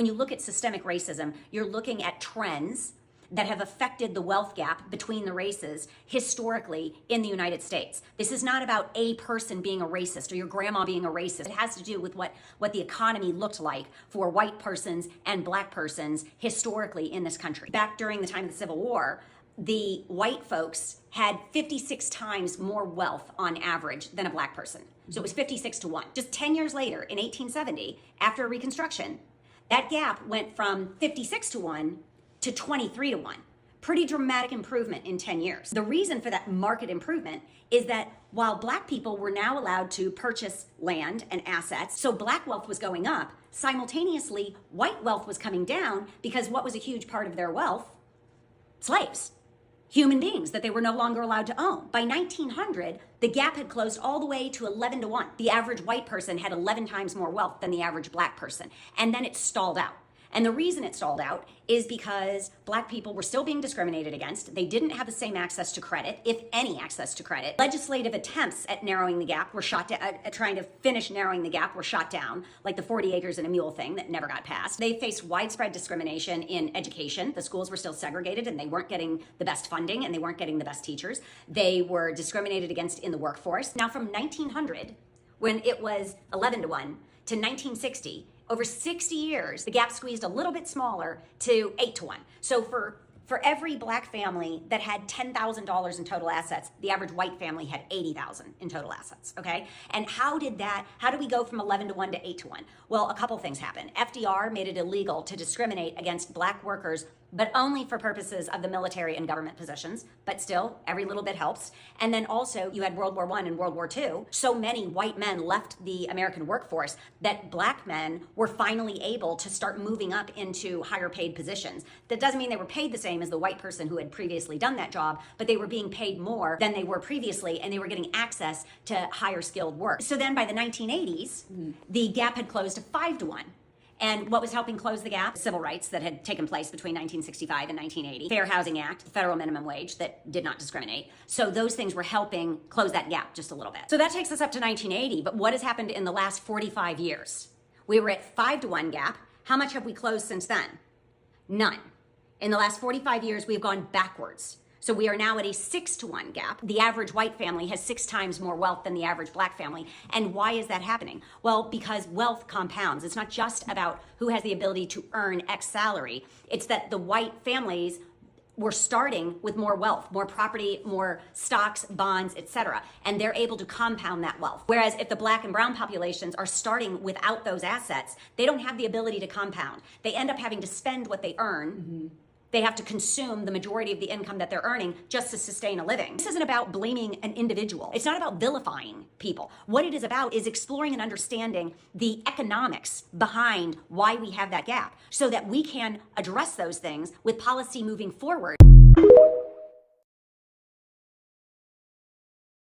When you look at systemic racism, you're looking at trends that have affected the wealth gap between the races historically in the United States. This is not about a person being a racist or your grandma being a racist. It has to do with what the economy looked like for white persons and black persons historically in this country. Back during the time of the Civil War, the white folks had 56 times more wealth on average than a black person. So it was 56 to 1. Just 10 years later, in 1870, after Reconstruction, that gap went from 56 to 1 to 23 to 1. Pretty dramatic improvement in 10 years. The reason for that market improvement is that while black people were now allowed to purchase land and assets, so black wealth was going up, simultaneously white wealth was coming down because what was a huge part of their wealth? Slaves. Human beings that they were no longer allowed to own. By 1900, the gap had closed all the way to 11 to 1. The average white person had 11 times more wealth than the average black person. And then it stalled out. And the reason it stalled out is because black people were still being discriminated against. They didn't have the same access to credit, if any access to credit. Legislative attempts at narrowing the gap were shot down, trying to finish narrowing the gap were shot down, like the 40 acres and a mule thing that never got passed. They faced widespread discrimination in education. The schools were still segregated and they weren't getting the best funding and they weren't getting the best teachers. They were discriminated against in the workforce. Now from 1900, when it was 11 to 1, to 1960, over 60 years, the gap squeezed a little bit smaller to 8 to 1. So for every black family that had $10,000 in total assets, the average white family had $80,000 in total assets, okay? And how did we go from 11 to 1 to 8 to 1? Well, a couple things happened. FDR made it illegal to discriminate against black workers, but only for purposes of the military and government positions. But still, every little bit helps. And then also, you had World War I and World War II. So many white men left the American workforce that black men were finally able to start moving up into higher paid positions. That doesn't mean they were paid the same as the white person who had previously done that job, but they were being paid more than they were previously, and they were getting access to higher skilled work. So then by the 1980s, the gap had closed to 5 to 1. And what was helping close the gap? Civil rights that had taken place between 1965 and 1980. Fair Housing Act, the federal minimum wage that did not discriminate. So those things were helping close that gap just a little bit. So that takes us up to 1980. But what has happened in the last 45 years? We were at 5 to 1 gap. How much have we closed since then? None. In the last 45 years, we've gone backwards. So we are now at a 6 to 1 gap. The average white family has 6 times more wealth than the average black family. And why is that happening? Well, because wealth compounds. It's not just about who has the ability to earn X salary. It's that the white families were starting with more wealth, more property, more stocks, bonds, etc. And they're able to compound that wealth. Whereas if the black and brown populations are starting without those assets, they don't have the ability to compound. They end up having to spend what they earn. They have to consume the majority of the income that they're earning just to sustain a living. This isn't about blaming an individual. It's not about vilifying people. What it is about is exploring and understanding the economics behind why we have that gap so that we can address those things with policy moving forward.